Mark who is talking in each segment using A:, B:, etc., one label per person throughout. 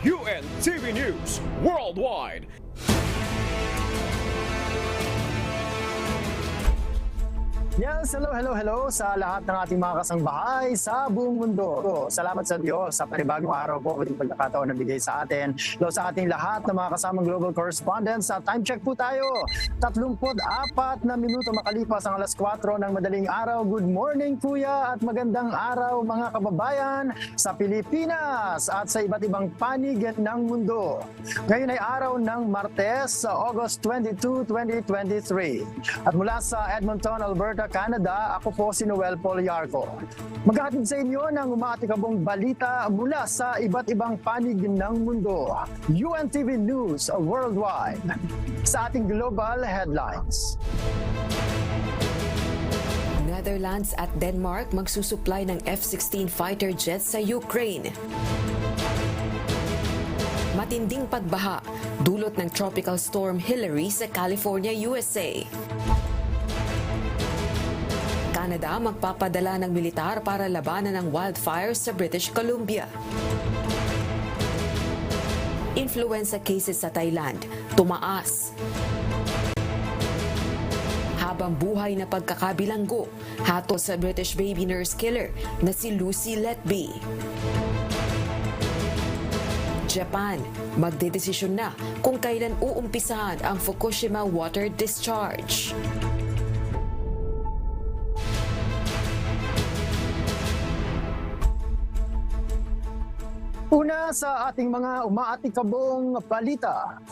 A: UNTV News Worldwide.
B: Yes, hello sa lahat ng ating mga kasangbahay sa buong mundo. Salamat sa Diyos sa panibagong araw po at pagkakataon na bigay sa atin. Hello sa ating lahat ng mga kasamang global correspondents. Sa time check po tayo. 34 na minuto makalipas ang alas 4 ng madaling araw. Good morning kuya at magandang araw mga kababayan sa Pilipinas at sa iba't ibang panig ng mundo. Ngayon ay araw ng Martes, August 22, 2023. At mula sa Edmonton, Alberta, Canada, ako po si Noel Poliarco. Maghahatid sa inyo ng umaatikabong balita mula sa iba't ibang panig ng mundo. UNTV News Worldwide. Sa ating global headlines.
C: Netherlands at Denmark magsusupply ng F-16 fighter jets sa Ukraine. Matinding pagbaha, dulot ng tropical storm Hillary sa California, USA. Canada magpapadala ng militar para labanan ng wildfires sa British Columbia. Influenza cases sa Thailand, tumaas. Habang buhay na pagkakabilanggo, hatol sa British baby nurse killer na si Lucy Letby. Japan, magdedesisyon na kung kailan uumpisahan ang Fukushima water discharge.
B: Una sa ating mga umaatikabong balita.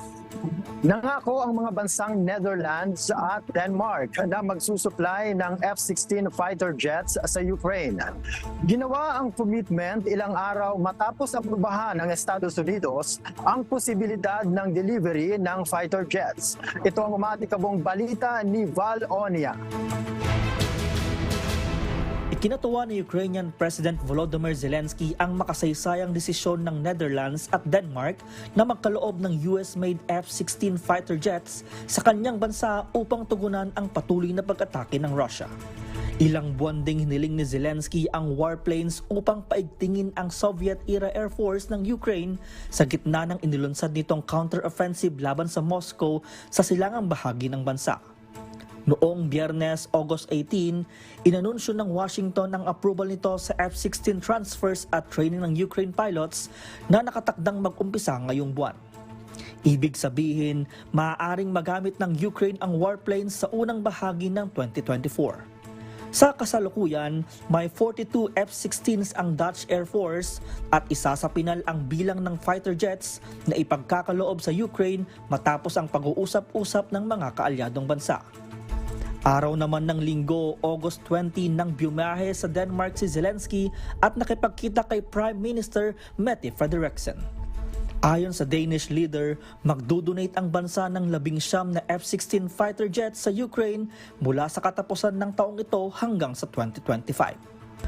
B: Nangako ang mga bansang Netherlands at Denmark na magsusupply ng F-16 fighter jets sa Ukraine. Ginawa ang commitment ilang araw matapos aprubahan ng Estados Unidos ang posibilidad ng delivery ng fighter jets. Ito ang umaatikabong balita ni Val Onia.
D: Ikinatuwa ni Ukrainian President Volodymyr Zelensky ang makasaysayang desisyon ng Netherlands at Denmark na magkaloob ng US-made F-16 fighter jets sa kanyang bansa upang tugunan ang patuloy na pag-atake ng Russia. Ilang buwan ding hiniling ni Zelensky ang warplanes upang paigtingin ang Soviet-era Air Force ng Ukraine sa gitna ng inilunsad nitong counter-offensive laban sa Moscow sa silangang bahagi ng bansa. Noong Biyernes, August 18, inanunsyo ng Washington ang approval nito sa F-16 transfers at training ng Ukraine pilots na nakatakdang mag-umpisa ngayong buwan. Ibig sabihin, maaaring magamit ng Ukraine ang warplanes sa unang bahagi ng 2024. Sa kasalukuyan, may 42 F-16s ang Dutch Air Force at isa sa pinal ang bilang ng fighter jets na ipagkakaloob sa Ukraine matapos ang pag-uusap-usap ng mga kaalyadong bansa. Araw naman ng Linggo, August 20, nang bumiyahe sa Denmark si Zelensky at nakipagkita kay Prime Minister Mette Frederiksen. Ayon sa Danish leader, magdodonate ang bansa ng 19 na F-16 fighter jets sa Ukraine mula sa katapusan ng taong ito hanggang sa 2025.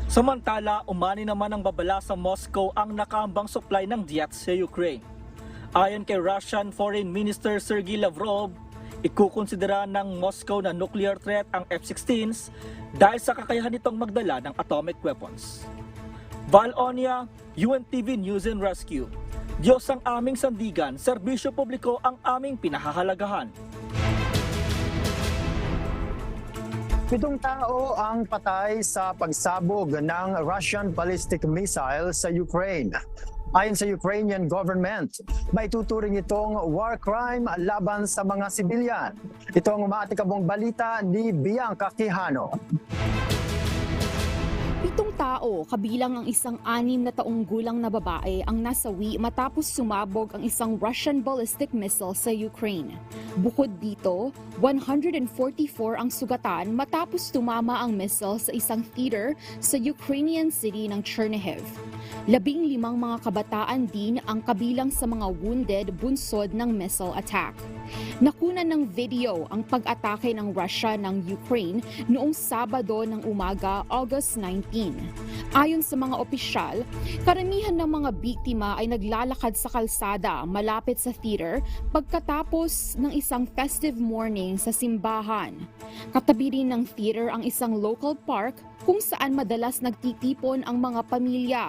D: Samantala, umani naman ang babala sa Moscow ang nakaambang supply ng jets sa Ukraine. Ayon kay Russian Foreign Minister Sergei Lavrov, ikukonsidera ng Moscow na nuclear threat ang F-16s dahil sa kakayahan nitong magdala ng atomic weapons. Val Onia, UNTV News and Rescue. Diyos ang aming sandigan, serbisyo publiko ang aming pinahahalagahan.
B: 7 tao ang patay sa pagsabog ng Russian ballistic missile sa Ukraine. Ayon sa Ukrainian government, may tuturing itong war crime laban sa mga sibilyan. Ito ang umaatikabong balita ni Bianca Quijano.
E: 7 tao, kabilang ang isang 6 na taong gulang na babae ang nasawi matapos sumabog ang isang Russian ballistic missile sa Ukraine. Bukod dito, 144 ang sugatan matapos tumama ang missile sa isang theater sa Ukrainian city ng Chernihiv. 15 mga kabataan din ang kabilang sa mga wounded bunsod ng missile attack. Nakunan ng video ang pag-atake ng Russia ng Ukraine noong Sabado ng umaga, August 19. Ayon sa mga opisyal, karamihan ng mga biktima ay naglalakad sa kalsada malapit sa theater pagkatapos ng isang festive morning sa simbahan. Katabi rin ng theater ang isang local park kung saan madalas nagtitipon ang mga pamilya.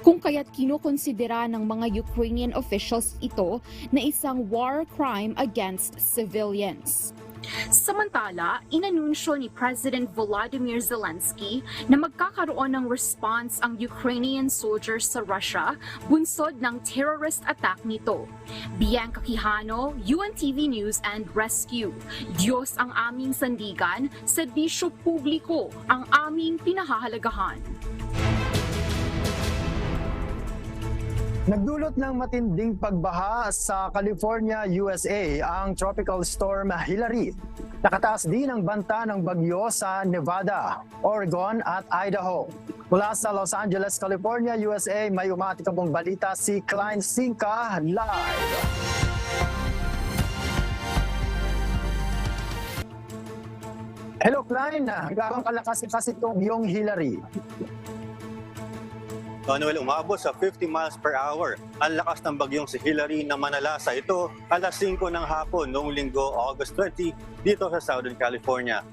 E: Kung kaya't kinukonsidera ng mga Ukrainian officials ito na isang war crime against civilians. Samantala, inanunsyo ni President Volodymyr Zelensky na magkakaroon ng response ang Ukrainian soldiers sa Russia bunsod ng terrorist attack nito. Bianca Quijano, UNTV News and Rescue. Diyos ang aming sandigan, serbisyo publiko ang aming pinahahalagahan.
B: Nagdulot ng matinding pagbaha sa California, USA ang tropical storm Hillary. Nakataas din ang banta ng bagyo sa Nevada, Oregon at Idaho. Mula sa Los Angeles, California, USA, may umatikabong balita si Klein Sinka live. Hello Klein, gano'ng kalakas kasi itong yung Hillary?
F: Manuel, umabot sa 50 miles per hour. Ang lakas ng bagyong si Hillary na manalasa ito alas 5 ng hapon noong linggo, August 20, dito sa Southern California.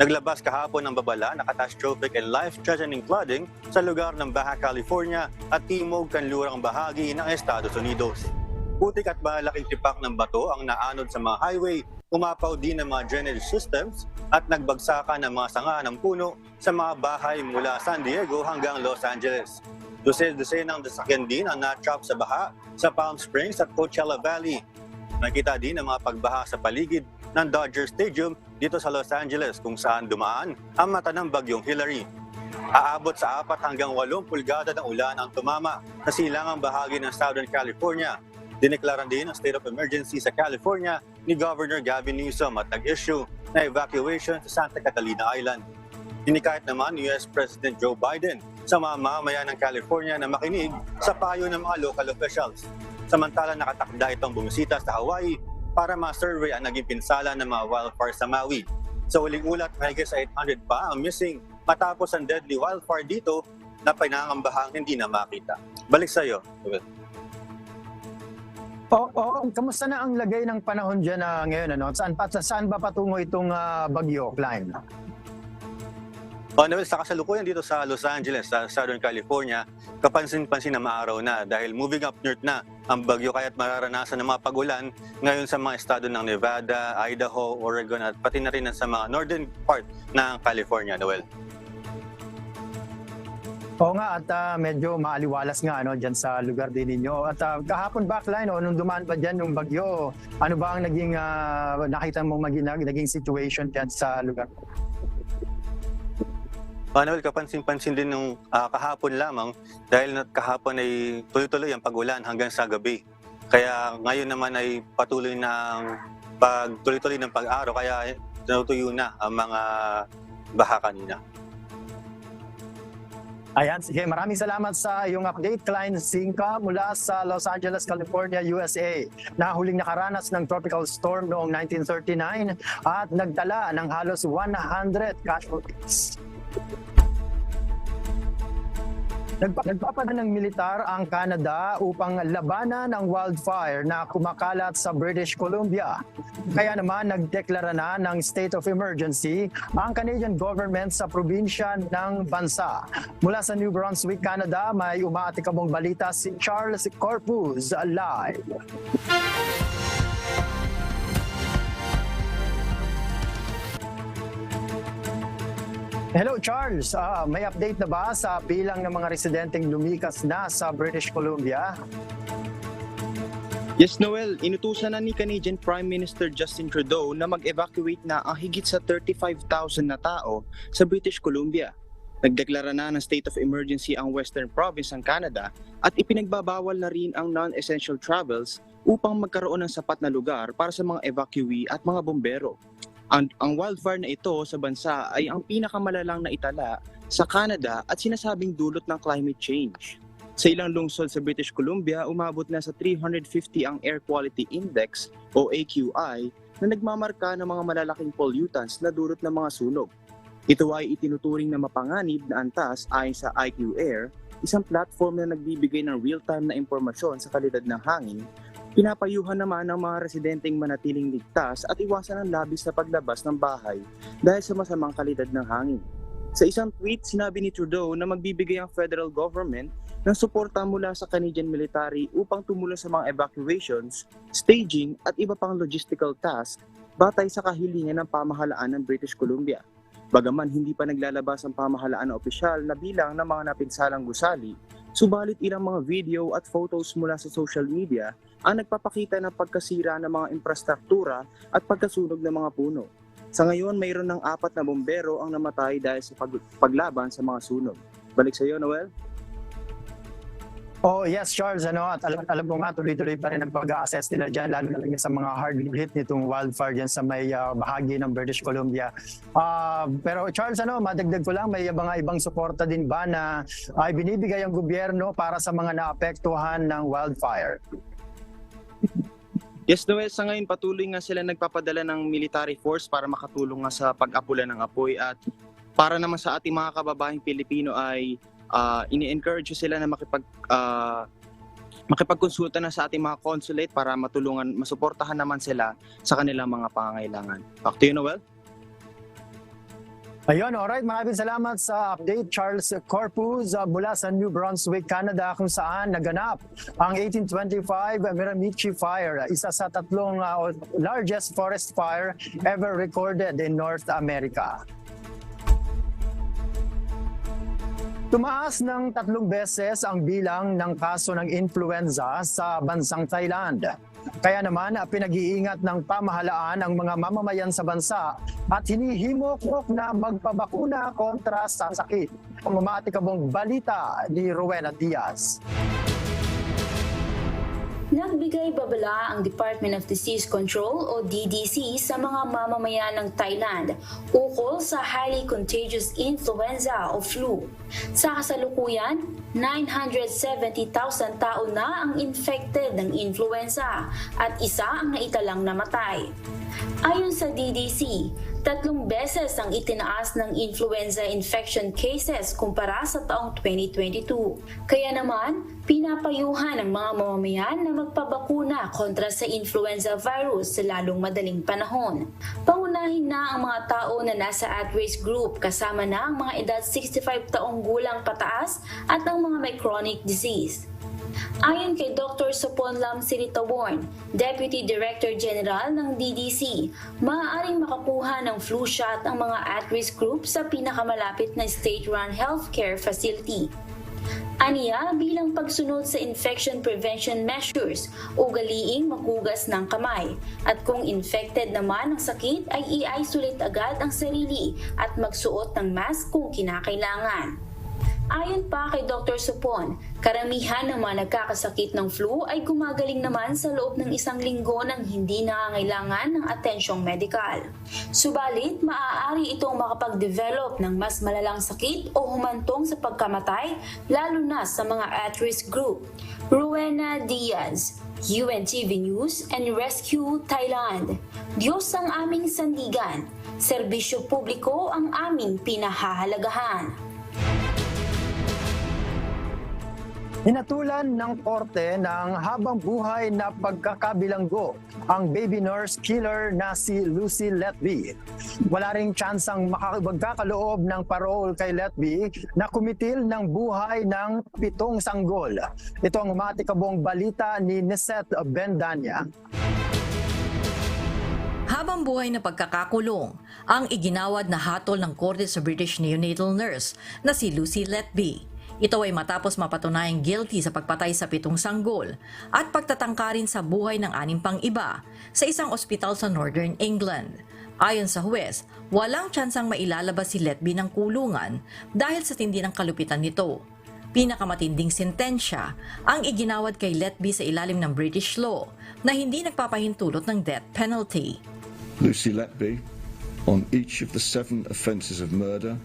F: Naglabas kahapon ng babala na catastrophic and life-threatening flooding sa lugar ng Baja California at timog kanlurang bahagi ng Estados Unidos. Putik at malaking tipak ng bato ang naanod sa mga highway, umapaw din ng mga drainage systems at nagbagsakan ng mga sanga ng puno sa mga bahay mula San Diego hanggang Los Angeles. Dosenang sasakyan din ang na-trap sa baha sa Palm Springs at Coachella Valley. Nakita din ang mga pagbaha sa paligid ng Dodger Stadium dito sa Los Angeles kung saan dumaan ang mata ng bagyong Hillary. Aabot sa 4 hanggang 8 pulgada ng ulan ang tumama sa silangang bahagi ng Southern California. Dineklaran din ang state of emergency sa California ni Governor Gavin Newsom at nag-issue na evacuation sa Santa Catalina Island. Hinikayat naman ni US President Joe Biden sa mga mamamayan ng California na makinig sa payo ng mga local officials. Samantala nakatakda itong bumisita sa Hawaii para ma-survey ang naging pinsala ng mga wildfire sa Maui. Sa huling ulat, mahigit sa 800 pa ang missing matapos ang deadly wildfire dito na pinangambahang hindi na makita. Balik sa iyo.
B: Kamusta na ang lagay ng panahon dyan ngayon? Saan ba patungo itong bagyo, Klein?
F: Noel, sa kasalukuyan dito sa Los Angeles, sa Southern California, kapansin-pansin na maaraw na dahil moving up north na ang bagyo kaya't mararanasan ng mga pag-ulan ngayon sa mga estado ng Nevada, Idaho, Oregon at pati na rin sa mga northern part ng California, Noel.
B: Oo nga, at medyo maaliwalas nga dyan sa lugar din ninyo. At kahapon ba, Klein, nung dumaan pa dyan yung bagyo, ano ba ang naging, nakita mong naging situation dyan sa lugar?
F: Noel, kapansin-pansin din nung kahapon lamang dahil kahapon ay tuloy-tuloy ang pag-ulan hanggang sa gabi. Kaya ngayon naman ay patuloy ng tuloy-tuloy ng pag-araw kaya natutuyo na ang mga baha kanina.
B: Ayan, sige, maraming salamat sa iyong update, Klein Sinka mula sa Los Angeles, California, USA. Na huling nakaranas ng tropical storm noong 1939 at nagtala ng halos 100 casualties. Nagpapadala ng militar ang Canada upang labanan ang wildfire na kumakalat sa British Columbia. Kaya naman nagdeklara na ng state of emergency ang Canadian government sa probinsya ng bansa. Mula sa New Brunswick, Canada, may umaatikabong balita si Charles Corpus live. Hello Charles, may update na ba sa bilang ng mga residenteng lumikas na sa British Columbia?
G: Yes, Noel, inutusan na ni Canadian Prime Minister Justin Trudeau na mag-evacuate na ang higit sa 35,000 na tao sa British Columbia. Nagdeklara na ng state of emergency ang Western Province ng Canada at ipinagbabawal na rin ang non-essential travels upang magkaroon ng sapat na lugar para sa mga evacuee at mga bombero. Ang wildfire na ito sa bansa ay ang pinakamalalang na itala sa Canada at sinasabing dulot ng climate change. Sa ilang lungsod sa British Columbia, umabot na sa 350 ang Air Quality Index o AQI na nagmamarka ng mga malalaking pollutants na dulot ng mga sunog. Ito ay itinuturing na mapanganib na antas ayon sa IQ Air, isang platform na nagbibigay ng real-time na impormasyon sa kalidad ng hangin. Pinapayuhan naman ng mga residenteng manatiling ligtas at iwasan ang labis na paglabas ng bahay dahil sa masamang kalidad ng hangin. Sa isang tweet, sinabi ni Trudeau na magbibigay ang federal government ng suporta mula sa Canadian military upang tumulong sa mga evacuations, staging at iba pang logistical tasks batay sa kahilingan ng pamahalaan ng British Columbia. Bagaman hindi pa naglalabas ang pamahalaan na opisyal na bilang ng mga napinsalang gusali, subalit ilang mga video at photos mula sa social media ang nagpapakita ng pagkasira ng mga infrastruktura at pagkasunog ng mga puno. Sa ngayon, mayroon ng 4 na bombero ang namatay dahil sa paglaban sa mga sunog. Balik sa iyo, Noel.
B: Oh yes, Charles, at alam ko nga tuloy-tuloy pa rin ang pag-assess nila dyan, lalo na lang sa mga hard hit nitong wildfire dyan sa may bahagi ng British Columbia. Pero Charles, madagdag ko lang, may mga ibang suporta din ba na ay binibigay ang gobyerno para sa mga naapektuhan ng wildfire?
G: Yes, Noel, sa ngayon patuloy nga sila nagpapadala ng military force para makatulong nga sa pag-apula ng apoy at para naman sa ating mga kababaeng Pilipino ay ini-encourage sila na makipagkonsulta na sa ating mga consulate para masuportahan naman sila sa kanilang mga pangangailangan. Back to you, Noel.
B: Ayun, alright. Maraming salamat sa update, Charles Corpus mula sa New Brunswick, Canada, kung saan naganap ang 1825 Miramichi Fire, isa sa 3 largest forest fire ever recorded in North America. Tumaas ng 3 beses ang bilang ng kaso ng influenza sa bansang Thailand. Kaya naman, pinag-iingat ng pamahalaan ang mga mamamayan sa bansa at hinihimok na magpabakuna kontra sa sakit. Pangmamatikabong balita ni Rowena Diaz.
H: Nagbigay babala ang Department of Disease Control o DDC sa mga mamamayan ng Thailand ukol sa highly contagious influenza o flu. Sa kasalukuyan, 970,000 tao na ang infected ng influenza at isa ang naitalang namatay. Ayon sa DDC, 3 beses ang itinaas ng influenza infection cases kumpara sa taong 2022. Kaya naman, pinapayuhan ang mga mamamayan na magpabakuna kontra sa influenza virus sa lalong madaling panahon. Pangunahin na ang mga tao na nasa at-risk group kasama na ang mga edad 65 taong gulang pataas at ang mga may chronic disease. Ayon kay Dr. Soponlam Siritaworn, Deputy Director General ng DDC, maaaring makakuha ng flu shot ang mga at-risk group sa pinakamalapit na state-run healthcare facility. Aniya, bilang pagsunod sa infection prevention measures, ugaliing maghugas ng kamay. At kung infected naman ang sakit, ay i-isolate agad ang sarili at magsuot ng mask kung kinakailangan. Ayon pa kay Dr. Sopon, karamihan ng mga nagkakasakit ng flu ay gumagaling naman sa loob ng 1 linggo nang hindi nangangailangan ng atensyong medikal. Subalit, maaari itong makapag-develop ng mas malalang sakit o humantong sa pagkamatay, lalo na sa mga at-risk group. Rowena Diaz, UNTV News and Rescue Thailand. Diyos ang aming sandigan, serbisyo publiko ang aming pinahahalagahan.
B: Hinatulan ng korte ng habang buhay na pagkakabilanggo ang baby nurse killer na si Lucy Letby. Wala ring tsansang magkakaloob ng parole kay Letby na kumitil ng buhay ng 7 sanggol. Ito ang umatikabong balita ni Nisette Bendanya.
I: Habang buhay na pagkakakulong, ang iginawad na hatol ng korte sa British neonatal nurse na si Lucy Letby. Ito ay matapos mapatunayang guilty sa pagpatay sa 7 sanggol at pagtatangkarin sa buhay ng 6 pang iba sa isang ospital sa Northern England. Ayon sa huwes, walang tsansang mailalabas si Letby ng kulungan dahil sa tindi ng kalupitan nito. Pinakamatinding sentensya ang iginawad kay Letby sa ilalim ng British law na hindi nagpapahintulot ng death penalty.
J: Lucy Letby, on each of the 7 offences of murder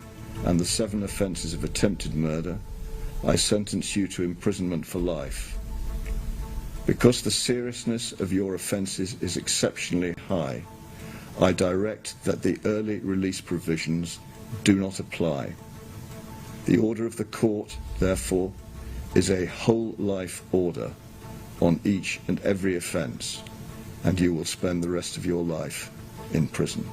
J: and the 7 offences of attempted murder, I sentence you to imprisonment for life. Because the seriousness of your offences is exceptionally high, I direct that the early release provisions do not apply. The order of the court, therefore, is a whole life order on each and every offence, and you will spend the rest of your life in prison.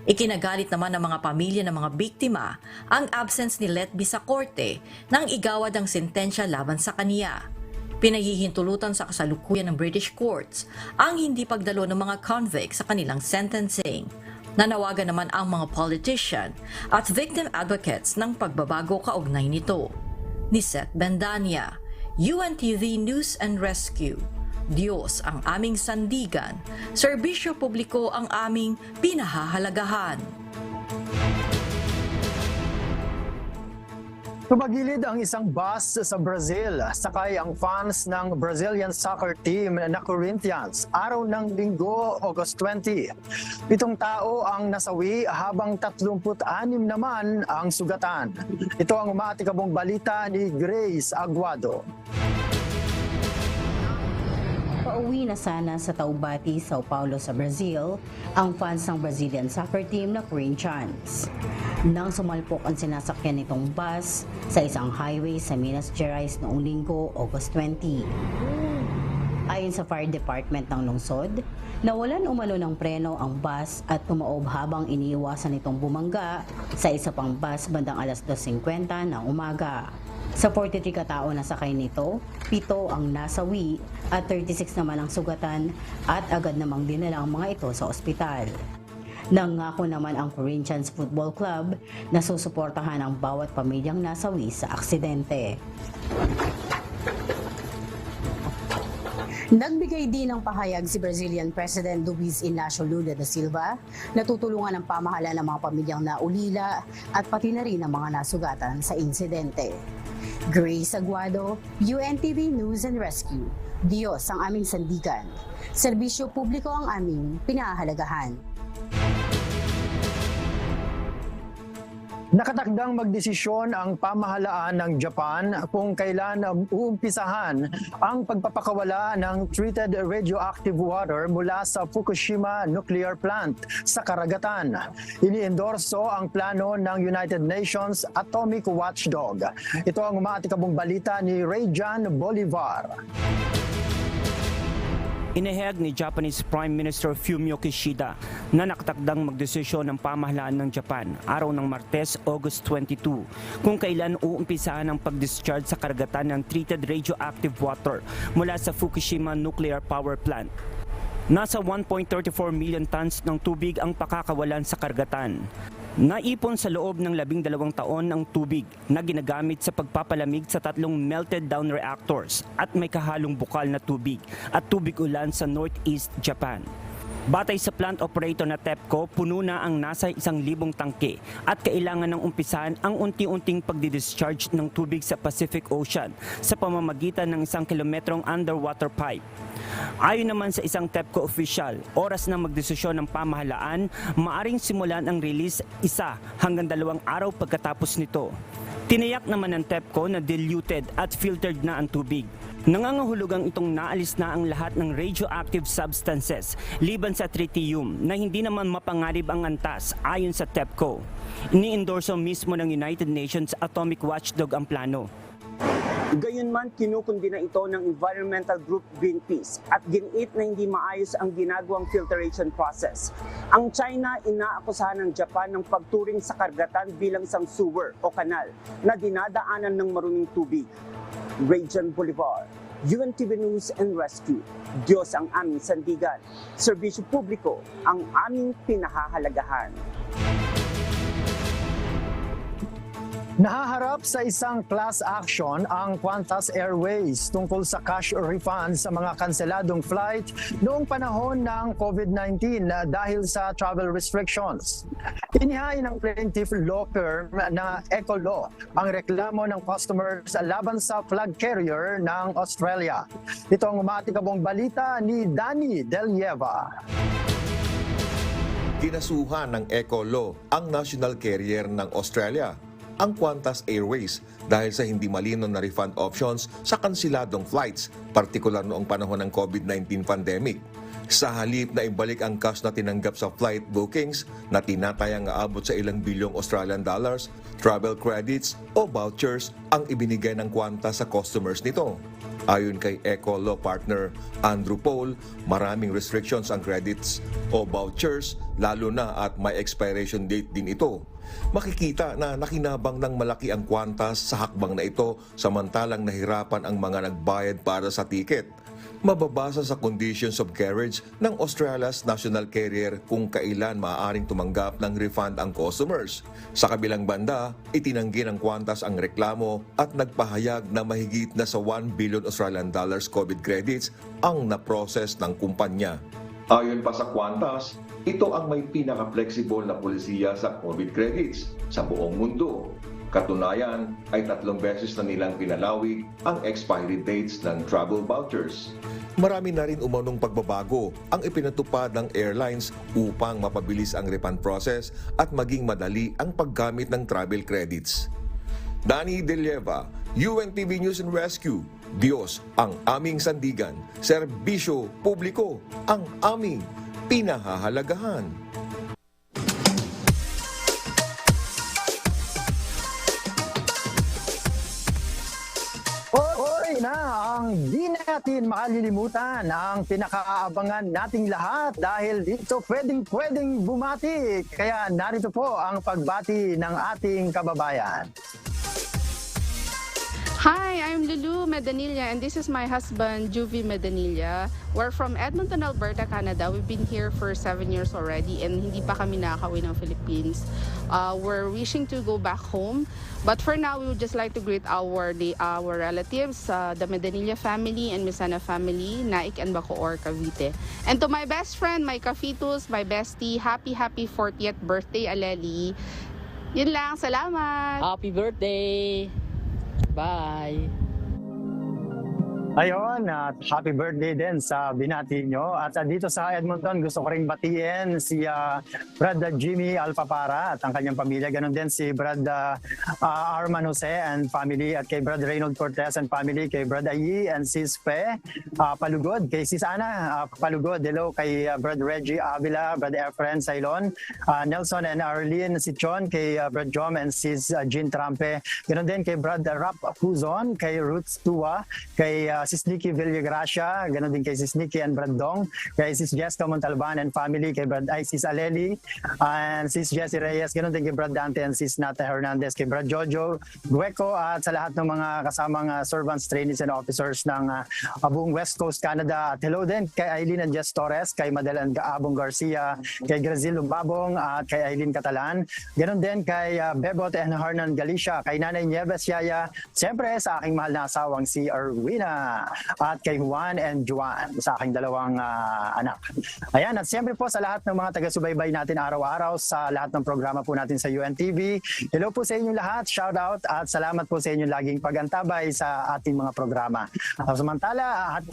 I: Ikinagalit naman ng mga pamilya ng mga biktima ang absence ni Letby sa korte nang igawad ang sentensya laban sa kaniya. Pinahihintulutan sa kasalukuyan ng British courts ang hindi pagdalo ng mga convict sa kanilang sentencing. Nanawagan naman ang mga politician at victim advocates ng pagbabago kaugnay nito. Ni Seth Bendania, UNTV News and Rescue. Diyos ang aming sandigan, serbisyo publiko ang aming pinahahalagahan.
B: Tumagilid ang isang bus sa Brazil. Sakay ang fans ng Brazilian soccer team na Corinthians. Araw ng Linggo, August 20. 7 tao ang nasawi habang 36 naman ang sugatan. Ito ang umaatikabong balita ni Grace Aguado.
K: Pauwi na sana sa Taubati, Sao Paulo sa Brazil ang fans ng Brazilian soccer team na Corinthians. Nang sumalpok ang sinasakyan nitong bus sa isang highway sa Minas Gerais noong Linggo, August 20. Ayon sa fire department ng lungsod, nawalan umano ng preno ang bus at tumaob habang iniiwasan itong bumangga sa isa pang bus bandang alas 2:50 ng umaga. Sa 43 katao na sakay nito, 7 ang nasawi at 36 naman ang sugatan at agad namang dinala ang mga ito sa ospital. Nangako naman ang Corinthians Football Club na susuportahan ang bawat pamilyang nasawi sa aksidente. Nagbigay din ng pahayag si Brazilian President Luiz Inácio Lula da Silva na tutulungan ang pamahalaan ng mga pamilyang naulila at pati na rin ang mga nasugatan sa insidente. Grace Aguado, UNTV News and Rescue. Diyos ang aming sandigan. Serbisyo publiko ang aming pinahahalagahan.
B: Nakatakdang magdesisyon ang pamahalaan ng Japan kung kailan uumpisahan ang pagpapakawala ng treated radioactive water mula sa Fukushima Nuclear Plant sa karagatan. Iniendorso ang plano ng United Nations Atomic Watchdog. Ito ang umaatikabong balita ni Rayjan Bolivar.
L: Inihayag ni Japanese Prime Minister Fumio Kishida na nakatakdang magdesisyon ng pamahalaan ng Japan araw ng Martes, August 22, kung kailan uumpisahan ang pag-discharge sa karagatan ng treated radioactive water mula sa Fukushima Nuclear Power Plant. Nasa 1.34 million tons ng tubig ang pakakawalan sa karagatan. Naipon sa loob ng 12 taon ang tubig na ginagamit sa pagpapalamig sa 3 melted down reactors at may kahalong bukal na tubig at tubig ulan sa Northeast Japan. Batay sa plant operator na TEPCO, puno na ang nasa 1,000 tangke at kailangan ng umpisahan ang unti-unting pagdidischarge ng tubig sa Pacific Ocean sa pamamagitan ng 1 kilometrong underwater pipe. Ayon naman sa isang TEPCO official, oras na magdesisyon ng pamahalaan, maaring simulan ang release 1 hanggang 2 araw pagkatapos nito. Tiniyak naman ng TEPCO na diluted at filtered na ang tubig. Nangangahulugang itong naalis na ang lahat ng radioactive substances liban sa tritium na hindi naman mapangarib ang antas ayon sa TEPCO. Ini-endorso mismo ng United Nations Atomic Watchdog ang plano.
M: Gayunman, kinukundi na ito ng environmental group Greenpeace at giniit na hindi maayos ang ginagawang filtration process. Ang China inaakusahan ng Japan ng pagturing sa karagatan bilang isang sewer o kanal na dinadaanan ng maruming tubig. Rayjan Bolivar, UNTV News and Rescue. Diyos ang aming sandigan. Serbisyo publiko ang aming pinahahalagahan.
B: Nahaharap sa isang class action ang Qantas Airways tungkol sa cash refund sa mga kanseladong flight noong panahon ng COVID-19 dahil sa travel restrictions. Inihain ng plaintiff law firm na Ecolaw ang reklamo ng customers laban sa flag carrier ng Australia. Ito ang umaatikabong balita ni Danny Delieva.
N: Kinasuhan ng Ecolaw ang national carrier ng Australia ang Qantas Airways dahil sa hindi malinaw na refund options sa kansiladong flights, partikular noong panahon ng COVID-19 pandemic. Sa halip na ibalik ang cash na tinanggap sa flight bookings na tinatayang aabot sa ilang bilyong Australian dollars, travel credits o vouchers ang ibinigay ng Qantas sa customers nito. Ayon kay Eco Law Partner Andrew Paul, maraming restrictions ang credits o vouchers lalo na at may expiration date din ito. Makikita na nakinabang ng malaki ang Qantas sa hakbang na ito samantalang nahirapan ang mga nagbayad para sa tiket. Mababasa sa conditions of carriage ng Australia's national carrier kung kailan maaaring tumanggap ng refund ang customers. Sa kabilang banda, itinanggi ng Qantas ang reklamo at nagpahayag na mahigit na sa 1 billion Australian dollars COVID credits ang na-process ng kumpanya. Ayon pa sa Qantas, ito ang may pinaka-flexible na polisiya sa COVID credits sa buong mundo. Katunayan ay 3 beses na nilang pinalawig ang expiry dates ng travel vouchers. Marami na rin umanong pagbabago ang ipinatupad ng airlines upang mapabilis ang refund process at maging madali ang paggamit ng travel credits. Danny De Lieva, UNTV News and Rescue. Diyos ang aming sandigan, serbisyo publiko ang aming pinahahalagahan.
B: Na ang di natin makalilimutan ang pinakaabangan nating lahat dahil dito pwedeng bumati. Kaya narito po ang pagbati ng ating kababayan.
O: Hi, I'm Lulu Medanilla and this is my husband, Juvie Medanilla. We're from Edmonton, Alberta, Canada. We've been here for 7 years already and hindi pa kami nakakauwi ng Philippines. We're wishing to go back home. But for now, we would just like to greet our relatives, the Medanilla family and Misana family, Naik and Bacoor, Cavite. And to my best friend, my Kafitus, my bestie, happy 40th birthday, Aleli. Yun lang, salamat!
P: Happy birthday! Bye!
B: Ayun, at happy birthday din sa binati nyo. At dito sa Edmonton, gusto ko ring batiin si Brad Jimmy Alpapara at ang kanyang pamilya. Ganon din si Brad Arman Jose and family at kay Brad Reynold Cortez and family, kay Brad Ayi and Sis Pe Palugod, kay Sis Ana Palugod, hello, kay Brad Reggie Avila, Brad Efren Sailon, Nelson and Arlene Sichon, kay Brad Jom and Sis Jean Trampe. Ganon din kay Brad Rap Puzon, kay Roots Tua, kay Sis Nikki Villagracia, ganoon din kay Sis Nikki and Brad Dong, kay Sis Jessica Montalban and family, kay Brad Sis Aleli, and Sis Jessie Reyes, ganoon din kay Brad Dante and Sis Nata Hernandez, kay Brad Jojo Gueco, at sa lahat ng mga kasamang servants, trainees and officers ng buong West Coast Canada. At hello din kay Aileen and Jess Torres, kay Madeline Abong Garcia, kay Grazil Lumbabong, at kay Aileen Catalan. Ganoon din kay Bebot and Hernan Galicia, kay Nanay Nieves Yaya, siyempre sa aking mahal na asawang si Arwina, at kay Juan and Juan, sa aking dalawang anak. Ayan, at siyempre po sa lahat ng mga taga-subaybay natin araw-araw sa lahat ng programa po natin sa UNTV. Hello po sa inyong lahat, shout out at salamat po sa inyong laging pag-antabay sa ating mga programa. Samantala, at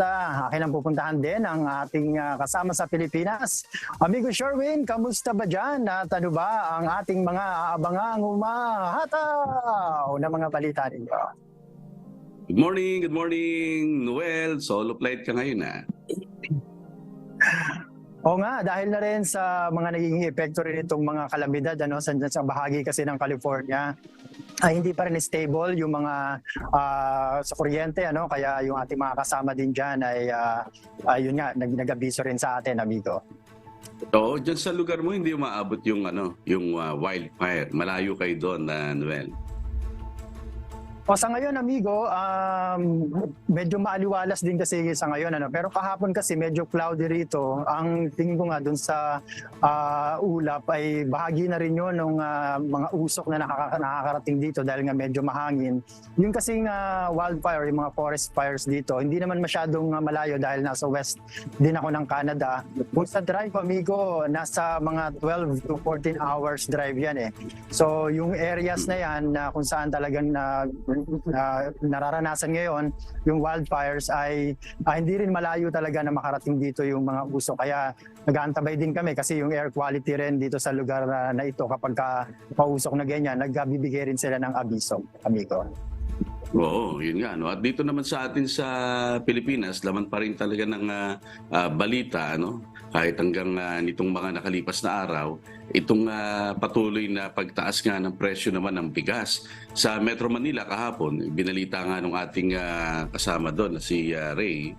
B: akin ang pupuntahan din ang ating kasama sa Pilipinas. Amigo Sherwin, kamusta ba dyan? At ano ba ang ating mga aabangang umahataw na mga balita ninyo?
Q: Good morning, Noel. Solo flight ka ngayon, ha?
B: Oo nga, dahil na rin sa mga naging epekto rin itong mga kalamidad sa bahagi kasi ng California, ay hindi pa rin stable yung mga sa kuryente, kaya yung ating mga kasama din dyan ay yun nga, nag-abiso rin sa atin, amigo.
Q: Oo, dyan sa lugar mo hindi umaabot yung wildfire. Malayo kayo doon, Noel.
B: O sa ngayon, amigo, medyo maaliwalas din kasi sa ngayon. Pero kahapon kasi medyo cloudy rito. Ang tingin ko nga dun sa ulap ay bahagi na rin yun ng mga usok na nakakarating dito dahil nga medyo mahangin. Yung kasing wildfire, yung mga forest fires dito, hindi naman masyadong malayo dahil nasa west din ako ng Canada. Kung sa drive, amigo, nasa mga 12 to 14 hours drive yan eh. So yung areas na yan na kung saan talagang nararanasan ngayon, yung wildfires ay hindi rin malayo talaga na makarating dito yung mga usok. Kaya nag-aantabay din kami kasi yung air quality rin dito sa lugar na ito kapag pausok na ganyan, nagbibigay rin sila ng abiso, amigo.
Q: Oo, yun nga. No? At dito naman sa atin sa Pilipinas, laman pa rin talaga ng balita, ano? Kahit hanggang nitong mga nakalipas na araw, itong patuloy na pagtaas nga ng presyo naman ng bigas. Sa Metro Manila kahapon, binalita nga ng ating kasama doon na si Ray,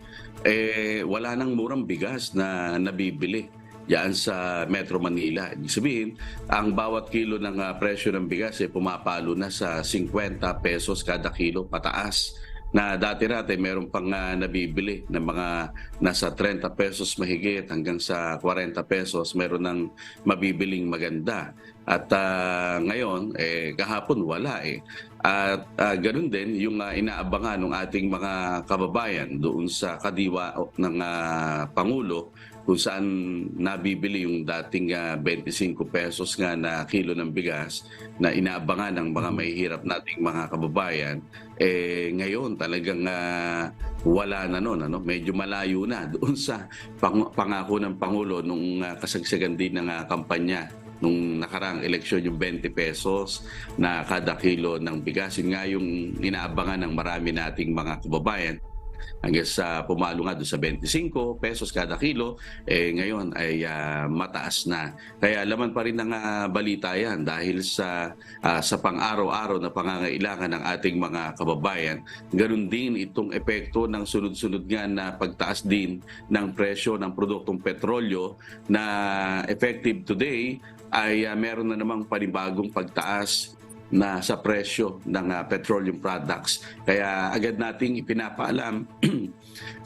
Q: wala nang murang bigas na nabibili yan sa Metro Manila. Ibig sabihin, ang bawat kilo ng presyo ng bigas pumapalo na sa 50 pesos kada kilo pataas. Na dati-dati meron pang nabibili ng mga nasa 30 pesos mahigit hanggang sa 40 pesos meron ng mabibiling maganda. At ngayon, kahapon wala At ganun din yung inaabangan ng ating mga kababayan doon sa kadiwa ng Pangulo kung saan nabibili yung dating 25 pesos nga na kilo ng bigas na inaabangan ng mga mahihirap nating mga kababayan. Ngayon talagang wala na noon. Medyo malayo na doon sa pangako ng Pangulo nung kasagsagan din ng kampanya nung nakaraang eleksyon, yung 20 pesos na kada kilo ng bigas. Yun nga yung inaabangan ng marami nating mga kababayan. Hanggang sa pumalo nga doon sa 25 pesos kada kilo, ngayon ay mataas na. Kaya laman pa rin ng balita yan dahil sa pang-araw-araw na pangangailangan ng ating mga kababayan. Ganun din itong epekto ng sunod-sunod nga na pagtaas din ng presyo ng produktong petrolyo na effective today ay meron na namang panibagong pagtaas na sa presyo ng petroleum products. Kaya agad nating ipinapaalam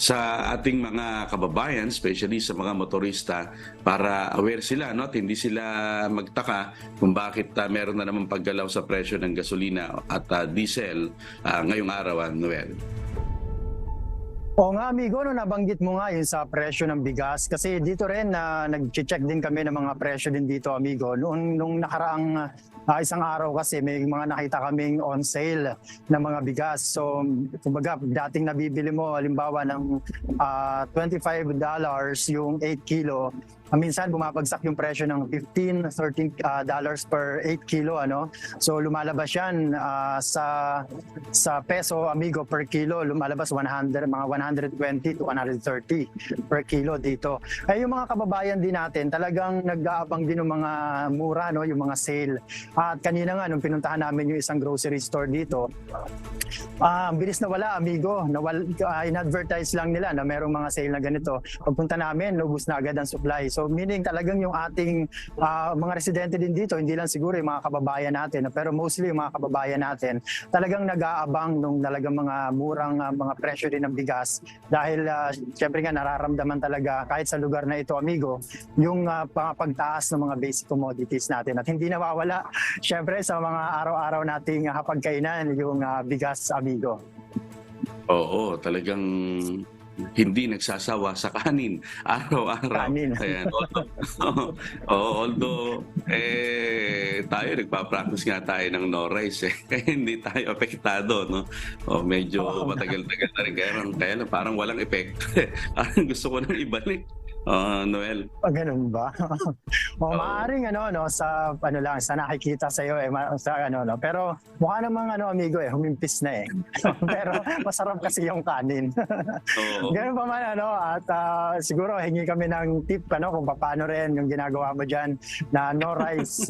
Q: sa ating mga kababayan, especially sa mga motorista, para aware sila, no? At hindi sila magtaka kung bakit meron na namang paggalaw sa presyo ng gasolina at diesel ngayong araw, Noel.
B: Oo nga amigo, nabanggit mo nga yun sa presyo ng bigas kasi dito rin nag-check din kami ng mga presyo din dito amigo. Nung nakaraang isang araw kasi may mga nakita kaming on sale na mga bigas. So kumbaga dating nabibili mo halimbawa ng $25 yung 8 kilo. Minsan bumabagsak yung presyo ng $15, $13 per 8 kilo. So lumalabas yan sa peso amigo per kilo, lumalabas mga 120 to 130 per kilo dito. Yung mga kababayan din natin talagang nag-aabang din ng mga mura, yung mga sale. At kanina nga nung pinuntahan namin yung isang grocery store dito, ang bilis na wala amigo, in-advertise lang nila na merong mga sale na ganito. Pagpunta namin, lubos na agad ang supply. So meaning talagang yung ating mga residente din dito, hindi lang siguro yung mga kababayan natin, pero mostly yung mga kababayan natin, talagang nag-aabang nung talagang mga murang mga presyo din ng bigas. Dahil syempre nga nararamdaman talaga kahit sa lugar na ito amigo, yung pagtaas ng mga basic commodities natin. At hindi nawawala syempre sa mga araw-araw nating hapagkainan yung bigas amigo.
Q: Oo, talagang hindi nagsasawa sa kanin araw-araw. Ayan, although tayo nagpa-practice nga tayo ng no rice kaya hindi tayo apektado, no? Medyo matagal-tagal na rin kaya parang walang epekto. Gusto ko nang ibalik. Noel.
B: Ganun ba? Maaaring sa lang sa nakikita sa iyo sa pero mukha namang amigo humimpis na pero masarap kasi yung kanin. Ganun pa man at siguro hingi kami ng tip kung paano rin yung ginagawa mo diyan na no rice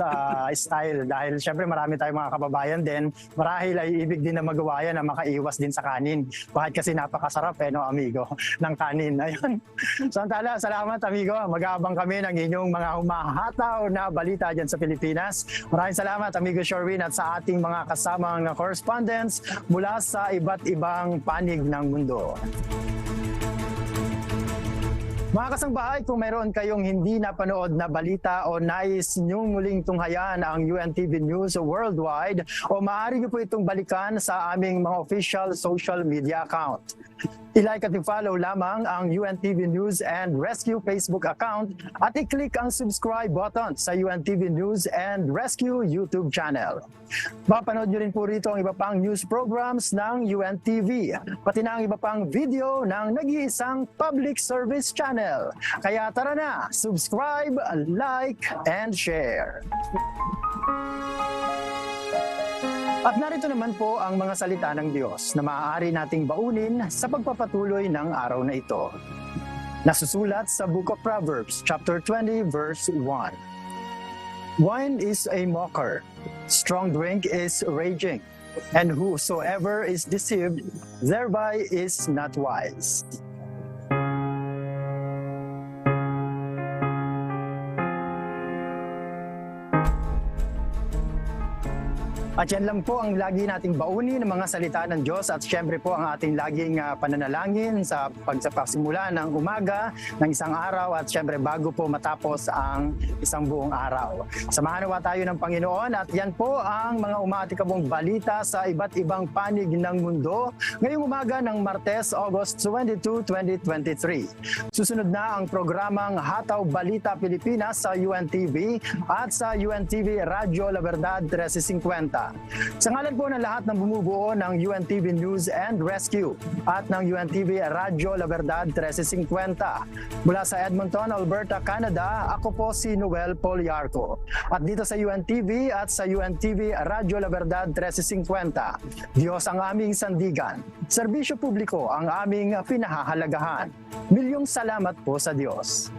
B: style dahil syempre marami tayong mga kababayan din marahil ay ibig din na magawa yan na makaiwas din sa kanin. Bakit kasi napakasarap amigo ng kanin. Ayun. Samantala, salamat amigo. Mag-aabang kami ng inyong mga humahataw na balita dyan sa Pilipinas. Maraming salamat amigo Sherwin at sa ating mga kasamang correspondents mula sa iba't ibang panig ng mundo. Mga kasangbahay, kung mayroon kayong hindi napanood na balita o nais niyong muling tunghayan ang UNTV News Worldwide o maaari niyo po itong balikan sa aming mga official social media account. I-like at i-follow lamang ang UNTV News and Rescue Facebook account at i-click ang subscribe button sa UNTV News and Rescue YouTube channel. Mapanood nyo rin po rito ang iba pang news programs ng UNTV, pati na ang iba pang video ng nag-iisang public service channel. Kaya tara na, subscribe, like, and share. At narito naman po ang mga salita ng Diyos na maaari nating baunin sa pagpapatuloy ng araw na ito. Nasusulat sa Book of Proverbs, chapter 20, verse 1. Wine is a mocker, strong drink is raging, and whosoever is deceived thereby is not wise. At yan lang po ang lagi nating baunin ng mga salita ng Diyos at syempre po ang ating laging pananalangin sa pagsapasimula ng umaga ng isang araw at syempre bago po matapos ang isang buong araw. Samahan nawa tayo ng Panginoon at yan po ang mga umatikabong balita sa iba't ibang panig ng mundo ngayong umaga ng Martes, August 22, 2023. Susunod na ang programang Hataw Balita Pilipinas sa UNTV at sa UNTV Radyo La Verdad 1350. Sa ngalan po ng lahat ng bumubuo ng UNTV News and Rescue at ng UNTV Radyo La Verdad 1350. Mula sa Edmonton, Alberta, Canada, ako po si Noel Poliarco. At dito sa UNTV at sa UNTV Radyo La Verdad 1350, Diyos ang aming sandigan. Serbisyo publiko ang aming pinahahalagahan. Milyong salamat po sa Diyos.